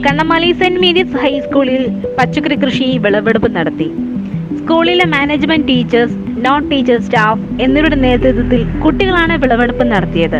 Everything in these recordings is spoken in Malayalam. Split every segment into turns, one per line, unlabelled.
കണ്ണമാലി സെന്റ് മേരീസ് ഹൈസ്കൂളിൽ പച്ചക്കറി കൃഷി വിളവെടുപ്പ് നടത്തി. സ്കൂളിലെ management, teachers, non teachers staff എന്നിവരുടെ നേതൃത്വത്തിൽ കുട്ടികളാണ് വിളവെടുപ്പ് നടത്തിയത്.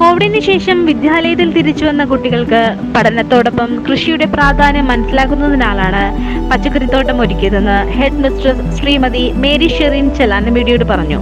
കോവിഡിന് ശേഷം വിദ്യാലയത്തിൽ തിരിച്ചു വന്ന കുട്ടികൾക്ക് പഠനത്തോടൊപ്പം കൃഷിയുടെ പ്രാധാന്യം മനസ്സിലാക്കുന്നതിനാലാണ് പച്ചക്കറിത്തോട്ടം ഒരുക്കിയതെന്ന് head mistress Shrimati Mary Sherin ചെലാനമീഡിയോട് പറഞ്ഞു.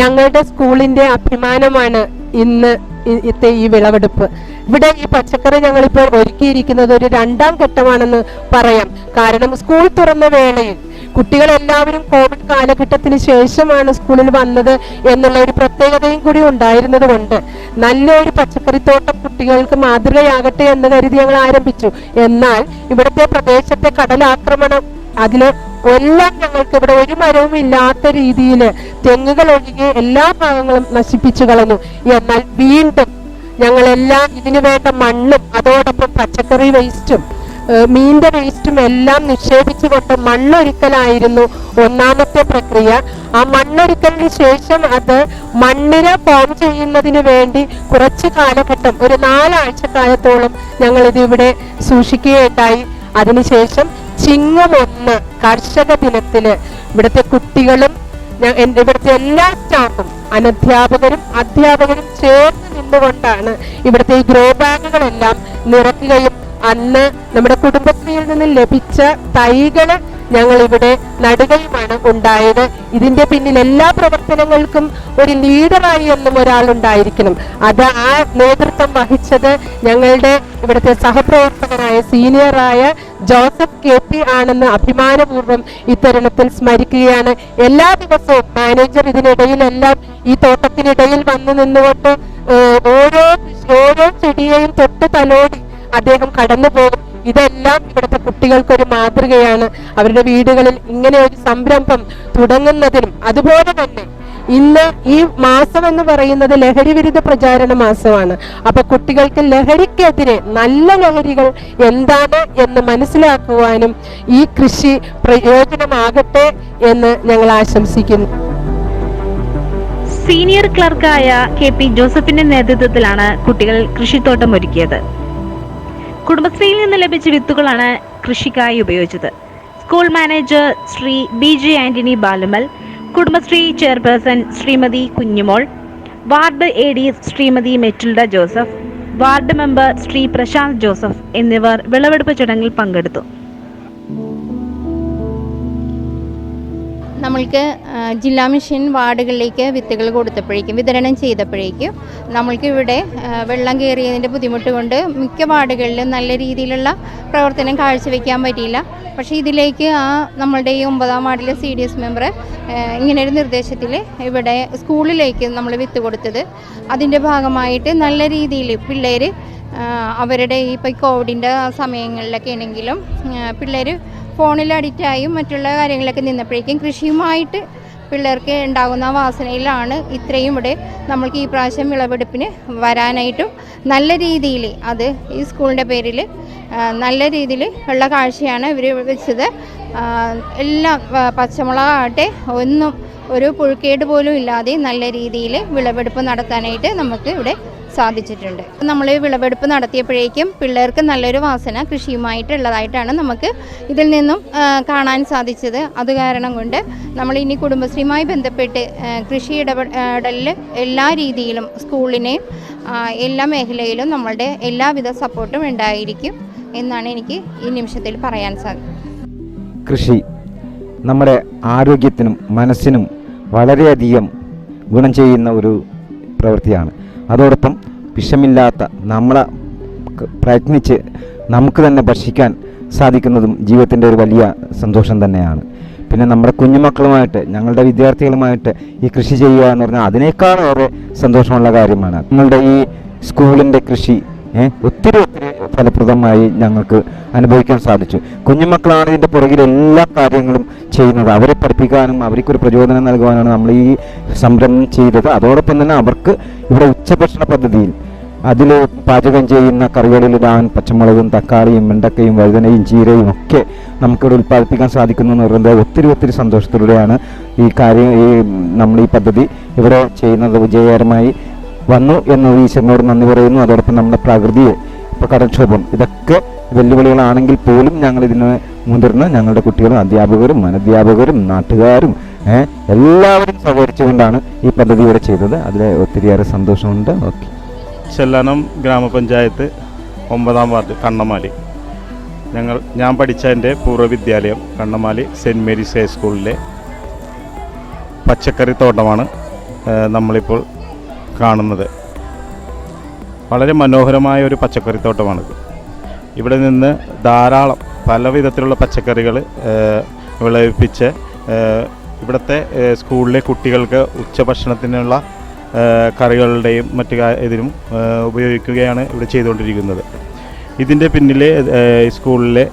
ഞങ്ങളുടെ സ്കൂളിന്റെ അഭിമാനമാണ് ഇന്നത്തെ ഈ വിളവെടുപ്പ്. ഇവിടെ ഈ പച്ചക്കറി ഞങ്ങളിപ്പോൾ ഒരുക്കിയിരിക്കുന്നത് ഒരു രണ്ടാം ഘട്ടമാണെന്ന് പറയാം. കാരണം സ്കൂൾ തുറന്ന വേളയിൽ കുട്ടികളെല്ലാവരും കോവിഡ് കാലഘട്ടത്തിന് ശേഷമാണ് സ്കൂളിൽ വന്നത് എന്നുള്ള ഒരു പ്രത്യേകതയും കൂടി ഉണ്ടായിരുന്നത് കൊണ്ട് നല്ലൊരു പച്ചക്കറിത്തോട്ടം കുട്ടികൾക്ക് മാതൃകയാകട്ടെ എന്ന് കരുതി ഞങ്ങൾ ആരംഭിച്ചു. എന്നാൽ ഇവിടുത്തെ പ്രദേശത്തെ കടലാക്രമണം അതില് എല്ലാം ഞങ്ങൾക്ക് ഇവിടെ ഒരു മരവും ഇല്ലാത്ത രീതിയിൽ തെങ്ങുകൾ ഒഴികെ എല്ലാ ഭാഗങ്ങളും നശിപ്പിച്ചു കളഞ്ഞു. എന്നാൽ വീണ്ടും ഞങ്ങളെല്ലാം ഇതിനു വേണ്ട മണ്ണും അതോടൊപ്പം പച്ചക്കറി വേസ്റ്റും മീൻ്റെ വേസ്റ്റും എല്ലാം നിക്ഷേപിച്ചുകൊണ്ട് മണ്ണൊരുക്കലായിരുന്നു ഒന്നാമത്തെ പ്രക്രിയ. ആ മണ്ണൊരുക്കലിന് ശേഷം അത് മണ്ണിനെ ഫോം ചെയ്യുന്നതിന് വേണ്ടി കുറച്ച് കാലഘട്ടം, ഒരു 4 ആഴ്ചക്കാലത്തോളം ഞങ്ങൾ ഇതിവിടെ സൂക്ഷിക്കുകയുണ്ടായി. അതിനുശേഷം ചിങ്ങം 1 കർഷക ദിനത്തില് ഇവിടുത്തെ കുട്ടികളും ഇവിടുത്തെ എല്ലാ സ്റ്റാഫും അനധ്യാപകരും അധ്യാപകരും ചേർന്ന് നിന്നുകൊണ്ടാണ് ഇവിടുത്തെ ഈ ഗ്രോ ബാഗുകളെല്ലാം നിറയ്ക്കുകയും അന്ന് നമ്മുടെ കുടുംബശ്രീയിൽ നിന്ന് ലഭിച്ച തൈകള് ഞങ്ങൾ ഇവിടെ നടുകയുമാണ് ഉണ്ടായത്. ഇതിന്റെ പിന്നിൽ എല്ലാ പ്രവർത്തനങ്ങൾക്കും ഒരു ലീഡറായി എന്നും ഒരാളുണ്ടായിരിക്കണം. അത് ആ നേതൃത്വം വഹിച്ചത് ഞങ്ങളുടെ ഇവിടുത്തെ സഹപ്രവർത്തകനായ സീനിയറായ ജോസഫ് KP ആണെന്ന് അഭിമാനപൂർവ്വം ഇത്തരുണത്തിൽ സ്മരിക്കുകയാണ്. എല്ലാ ദിവസവും മാനേജർ ഇതിനിടയിലെല്ലാം ഈ തോട്ടത്തിനിടയിൽ വന്നു നിന്നുകൊണ്ട് ഓരോ ചെടിയെയും തൊട്ട് തലോടി അദ്ദേഹം കടന്നു പോകും. ഇതെല്ലാം ഇവിടുത്തെ കുട്ടികൾക്കൊരു മാതൃകയാണ്. അവരുടെ വീടുകളിൽ ഇങ്ങനെ ഒരു സംരംഭം തുടങ്ങുന്നതിനും അതുപോലെ തന്നെ ഇന്ന് ഈ മാസം എന്ന് പറയുന്നത് ലഹരി വിരുദ്ധ പ്രചാരണ മാസമാണ്. അപ്പൊ കുട്ടികൾക്ക് ലഹരിക്കെതിരെ നല്ല ലഹരികൾ എന്താണ് എന്ന് മനസ്സിലാക്കുവാനും ഈ കൃഷി പ്രയോജനമാകട്ടെ എന്ന് ഞങ്ങൾ ആശംസിക്കുന്നു.
സീനിയർ ക്ലർക്കായ KP ജോസഫിന്റെ നേതൃത്വത്തിലാണ് കുട്ടികൾ കൃഷിത്തോട്ടം ഒരുക്കിയത്. കുടുംബശ്രീയിൽ നിന്ന് ലഭിച്ച വിത്തുകളാണ് കൃഷിക്കായി ഉപയോഗിച്ചത്. School manager Shri BJ Antony Balumal, Kudumbashree chairperson Shrimati Kunjumol, ward AD Shrimati Matilda Joseph, ward member Shri Prashanth Joseph എന്നിവർ വിളവെടുപ്പ് ചടങ്ങിൽ പങ്കെടുത്തു.
നമ്മൾക്ക് ജില്ലാ മിഷൻ വാർഡുകളിലേക്ക് വിത്തുകൾ കൊടുത്തപ്പോഴേക്കും, വിതരണം ചെയ്തപ്പോഴേക്കും നമ്മൾക്ക് ഇവിടെ വെള്ളം കയറിയതിൻ്റെ ബുദ്ധിമുട്ട് കൊണ്ട് മിക്ക വാർഡുകളിലും നല്ല രീതിയിലുള്ള പ്രവർത്തനം കാഴ്ചവെക്കാൻ പറ്റിയില്ല. പക്ഷേ ഇതിലേക്ക് നമ്മളുടെ ഈ 9ാം വാർഡിലെ CDS മെമ്പർ ഇങ്ങനൊരു നിർദ്ദേശത്തിൽ ഇവിടെ സ്കൂളിലേക്ക് നമ്മൾ വിത്ത് കൊടുത്തത്. അതിൻ്റെ ഭാഗമായിട്ട് നല്ല രീതിയിൽ പിള്ളേർ അവരുടെ ഇപ്പോൾ കോവിഡിൻ്റെ സമയങ്ങളിലൊക്കെ ആണെങ്കിലും പിള്ളേർ ഫോണിൽ അഡിക്റ്റായും മറ്റുള്ള കാര്യങ്ങളൊക്കെ നിന്നപ്പോഴേക്കും കൃഷിയുമായിട്ട് പിള്ളേർക്ക് ഉണ്ടാകുന്ന വാസനയിലാണ് ഇത്രയും ഇവിടെ നമ്മൾക്ക് ഈ പ്രാവശ്യം വിളവെടുപ്പിന് വരാനായിട്ടും നല്ല രീതിയിൽ അത് ഈ സ്കൂളിൻ്റെ പേരിൽ നല്ല രീതിയിൽ ഉള്ള കാഴ്ചയാണ് ഇവർ വെച്ചത്. എല്ലാം പച്ചമുളകാകട്ടെ ഒന്നും ഒരു പുഴുക്കേട് പോലും ഇല്ലാതെ നല്ല രീതിയിൽ വിളവെടുപ്പ് നടത്താനായിട്ട് നമുക്ക് ഇവിടെ സാധിച്ചിട്ടുണ്ട്. നമ്മൾ വിളവെടുപ്പ് നടത്തിയപ്പോഴേക്കും പിള്ളേർക്ക് നല്ലൊരു വാസന കൃഷിയുമായിട്ടുള്ളതായിട്ടാണ് നമുക്ക് ഇതിൽ നിന്നും കാണാൻ സാധിച്ചത്. അത് കാരണം കൊണ്ട് നമ്മൾ ഇനി കുടുംബശ്രീയുമായി ബന്ധപ്പെട്ട് കൃഷി ഇടപെടലിൽ എല്ലാ രീതിയിലും സ്കൂളിനെയും എല്ലാ മേഖലയിലും നമ്മളുടെ എല്ലാവിധ സപ്പോർട്ടും ഉണ്ടായിരിക്കും എന്നാണ് എനിക്ക് ഈ നിമിഷത്തിൽ പറയാൻ സാധിക്കും.
കൃഷി നമ്മുടെ ആരോഗ്യത്തിനും മനസ്സിനും വളരെയധികം ഗുണം ചെയ്യുന്ന ഒരു പ്രവൃത്തിയാണ്. അതോടൊപ്പം വിഷമില്ലാത്ത നമ്മളെ പ്രയത്നിച്ച് നമുക്ക് തന്നെ ഭക്ഷിക്കാൻ സാധിക്കുന്നതും ജീവിതത്തിൻ്റെ ഒരു വലിയ സന്തോഷം തന്നെയാണ്. പിന്നെ നമ്മുടെ കുഞ്ഞുമക്കളുമായിട്ട് ഞങ്ങളുടെ വിദ്യാർത്ഥികളുമായിട്ട് ഈ കൃഷി ചെയ്യുക എന്ന് പറഞ്ഞാൽ അതിനേക്കാൾ ഏറെ സന്തോഷമുള്ള കാര്യമാണ്. ഞങ്ങളുടെ ഈ സ്കൂളിൻ്റെ കൃഷി ഒത്തിരി ഫലപ്രദമായി ഞങ്ങൾക്ക് അനുഭവിക്കാൻ സാധിച്ചു. കുഞ്ഞുമക്കളാണ് ഇതിൻ്റെ പുറകിൽ എല്ലാ കാര്യങ്ങളും ചെയ്യുന്നത്. അവരെ പഠിപ്പിക്കാനും അവർക്കൊരു പ്രചോദനം നൽകുവാനാണ് നമ്മൾ ഈ സംരംഭം ചെയ്തത്. അതോടൊപ്പം തന്നെ അവർക്ക് ഇവിടെ ഉച്ചഭക്ഷണ പദ്ധതിയിൽ അതിൽ പാചകം ചെയ്യുന്ന കറികളിലിടാൻ പച്ചമുളകും തക്കാളിയും വെണ്ടക്കയും വഴുതനയും ചീരയും ഒക്കെ നമുക്കിവിടെ ഉൽപ്പാദിപ്പിക്കാൻ സാധിക്കുന്നു എന്ന് പറയുന്നത് ഒത്തിരി സന്തോഷത്തിലൂടെയാണ് നമ്മൾ ഈ പദ്ധതി ഇവിടെ ചെയ്യുന്നത് വിജയകരമായി വന്നു എന്ന് ഈശ്വരനോട് നന്ദി പറയുന്നു. അതോടൊപ്പം നമ്മുടെ പ്രകൃതിയെ ഇപ്പോൾ കടൽക്ഷോഭം ഇതൊക്കെ വെല്ലുവിളികളാണെങ്കിൽ പോലും ഞങ്ങൾ ഇതിന് മുതിർന്ന് ഞങ്ങളുടെ കുട്ടികളും അധ്യാപകരും അനധ്യാപകരും നാട്ടുകാരും എല്ലാവരും സഹകരിച്ചുകൊണ്ടാണ് ഈ പദ്ധതി ഇവിടെ ചെയ്തത്. അതിൽ ഒത്തിരിയേറെ സന്തോഷമുണ്ട്. ഓക്കെ.
ചെല്ലാനം ഗ്രാമപഞ്ചായത്ത് 9ാം വാർഡ് കണ്ണമാലി. ഞാൻ പഠിച്ചതിൻ്റെ പൂർവ്വ വിദ്യാലയം കണ്ണമാലി സെൻറ്റ് മേരീസ് ഹൈസ്കൂളിലെ പച്ചക്കറി തോട്ടമാണ് നമ്മളിപ്പോൾ കാണുന്നത്. വളരെ മനോഹരമായ ഒരു പച്ചക്കറി തോട്ടമാണിത്. ഇവിടെ നിന്ന് ധാരാളം പല വിധത്തിലുള്ള പച്ചക്കറികൾ വിളയിപ്പിച്ച് ഇവിടുത്തെ സ്കൂളിലെ കുട്ടികൾക്ക് ഉച്ചഭക്ഷണത്തിനുള്ള കറികളുടെയും മറ്റു ഇതിനും ഉപയോഗിക്കുകയാണ് ഇവിടെ ചെയ്തുകൊണ്ടിരിക്കുന്നത്. ഇതിൻ്റെ പിന്നിൽ സ്കൂളിലെ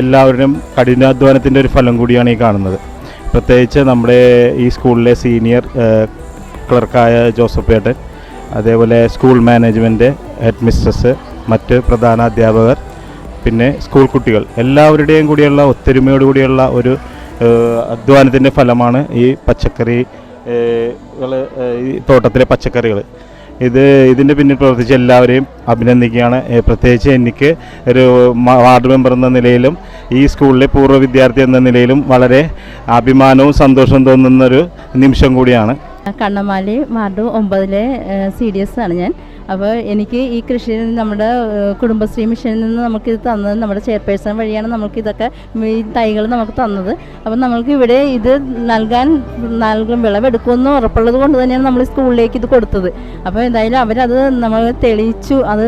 എല്ലാവരുടെയും കഠിനാധ്വാനത്തിൻ്റെ ഒരു ഫലം കൂടിയാണ് ഈ കാണുന്നത്. പ്രത്യേകിച്ച് നമ്മുടെ ഈ സ്കൂളിലെ സീനിയർ ക്ലർക്കായ ജോസഫ് ഏട്ടൻ, അതേപോലെ സ്കൂൾ മാനേജ്മെൻറ്റ്, ഹെഡ് മിസ്ട്രസ്, മറ്റ് പ്രധാന അധ്യാപകർ, പിന്നെ സ്കൂൾ കുട്ടികൾ എല്ലാവരുടെയും കൂടിയുള്ള ഒത്തൊരുമയോടുകൂടിയുള്ള ഒരു അധ്വാനത്തിൻ്റെ ഫലമാണ് ഈ ഈ തോട്ടത്തിലെ പച്ചക്കറികൾ. ഇതിൻ്റെ പിന്നിൽ പ്രവർത്തിച്ച എല്ലാവരെയും അഭിനന്ദിക്കുകയാണ്. പ്രത്യേകിച്ച് എനിക്ക് ഒരു വാർഡ് മെമ്പർ എന്ന നിലയിലും ഈ സ്കൂളിലെ പൂർവ്വ വിദ്യാർത്ഥി എന്ന നിലയിലും വളരെ അഭിമാനവും സന്തോഷവും തോന്നുന്നൊരു നിമിഷം കൂടിയാണ്.
കണ്ണമാലി വാർഡ് 9ലെ CDS ആണ് ഞാൻ. അപ്പോൾ എനിക്ക് ഈ കൃഷി നമ്മുടെ കുടുംബശ്രീ മിഷനിൽ നിന്ന് നമുക്കിത് തന്നത് നമ്മുടെ ചെയർപേഴ്സൺ വഴിയാണ് നമുക്കിതൊക്കെ ഈ തൈകൾ നമുക്ക് തന്നത്. അപ്പം നമ്മൾക്ക് ഇവിടെ ഇത് നൽകും വിളവെടുക്കുമെന്ന് ഉറപ്പുള്ളത് കൊണ്ട് തന്നെയാണ് നമ്മൾ സ്കൂളിലേക്ക് ഇത് കൊടുത്തത്. അപ്പോൾ എന്തായാലും അവരത് നമ്മൾ തെളിയിച്ചു, അത്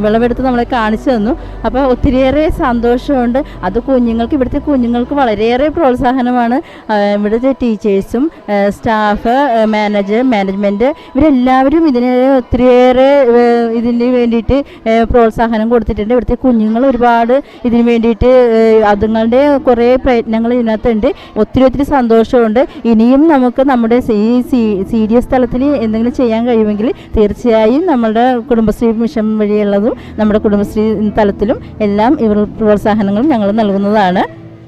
വിളവെടുത്ത് നമ്മളെ കാണിച്ചു തന്നു. അപ്പോൾ ഒത്തിരിയേറെ സന്തോഷമുണ്ട്. അത് ഇവിടുത്തെ കുഞ്ഞുങ്ങൾക്ക് വളരെയേറെ പ്രോത്സാഹനമാണ്. ഇവിടുത്തെ ടീച്ചേഴ്സും സ്റ്റാഫ്, മാനേജ്മെൻറ്റ് ഇവരെല്ലാവരും ഇതിനെ ഒത്തിരിയേറെ ഇതിന് വേണ്ടിയിട്ട് പ്രോത്സാഹനം കൊടുത്തിട്ടുണ്ട്. ഇവിടുത്തെ കുഞ്ഞുങ്ങൾ ഒരുപാട് ഇതിന് വേണ്ടിയിട്ട് അതുങ്ങളുടെ കുറേ പ്രയത്നങ്ങൾ ഇതിനകത്തുണ്ട്. ഒത്തിരി സന്തോഷമുണ്ട്. ഇനിയും നമുക്ക് നമ്മുടെ ഈ CDS തലത്തിൽ എന്തെങ്കിലും ചെയ്യാൻ കഴിയുമെങ്കിൽ തീർച്ചയായും നമ്മുടെ കുടുംബശ്രീ മിഷൻ വഴിയുള്ളതും നമ്മുടെ കുടുംബശ്രീ തലത്തിലും എല്ലാം ഇവർ പ്രോത്സാഹനങ്ങളും ഞങ്ങൾ നൽകുന്നതാണ്.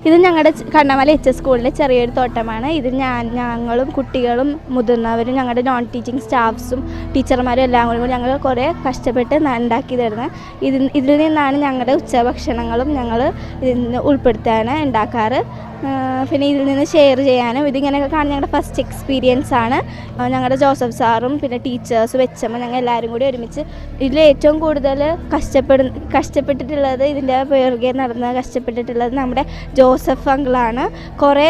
ഇത് ഞങ്ങളുടെ കണ്ണമാലി HS സ്കൂളിലെ ചെറിയൊരു തോട്ടമാണ്. ഇത് ഞങ്ങളും കുട്ടികളും മുതിർന്നവരും ഞങ്ങളുടെ നോൺ ടീച്ചിങ് സ്റ്റാഫ്സും ടീച്ചർമാരും എല്ലാം കൂടി ഞങ്ങൾ കുറേ കഷ്ടപ്പെട്ട് ഉണ്ടാക്കി തരുന്നത്. ഇതിൽ നിന്നാണ് ഞങ്ങളുടെ ഉച്ചഭക്ഷണങ്ങളും ഞങ്ങൾ ഇതിൽ നിന്ന് ഉൾപ്പെടുത്താൻ ഉണ്ടാക്കാറ്. പിന്നെ ഇതിൽ നിന്ന് ഷെയർ ചെയ്യാനും ഇതിങ്ങനെയൊക്കെ കാണാൻ ഞങ്ങളുടെ ഫസ്റ്റ് എക്സ്പീരിയൻസ് ആണ്. ഞങ്ങളുടെ ജോസഫ് സാറും പിന്നെ ടീച്ചേഴ്സും വെച്ചമ്മ ഞങ്ങൾ എല്ലാവരും കൂടി ഒരുമിച്ച് ഇതിൽ ഏറ്റവും കൂടുതൽ കഷ്ടപ്പെട്ടിട്ടുള്ളത് ഇതിൻ്റെ പിറകെ നടന്ന് കഷ്ടപ്പെട്ടിട്ടുള്ളത് നമ്മുടെ ജോസഫ് അങ്കിളാണ്. കുറേ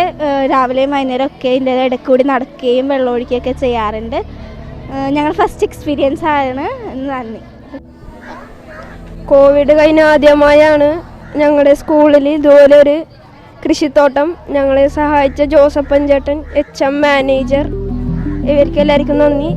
രാവിലെയും വൈകുന്നേരം ഒക്കെ ഇതിൻ്റെ ഇടയ്ക്ക് കൂടി നടക്കുകയും വെള്ളമൊഴിക്കുകയൊക്കെ ചെയ്യാറുണ്ട്. ഞങ്ങൾ ഫസ്റ്റ് എക്സ്പീരിയൻസ് ആണ്. നന്ദി.
കോവിഡ് കഴിഞ്ഞ ആദ്യമായാണ് ഞങ്ങളുടെ സ്കൂളിൽ ഇതുപോലെ ഒരു കൃഷിത്തോട്ടം ഞങ്ങളെ സഹായിച്ച ജോസപ്പൻ ചേട്ടൻ, HM മാനേജർ, ഇവർക്കെല്ലാവർക്കും നന്ദി.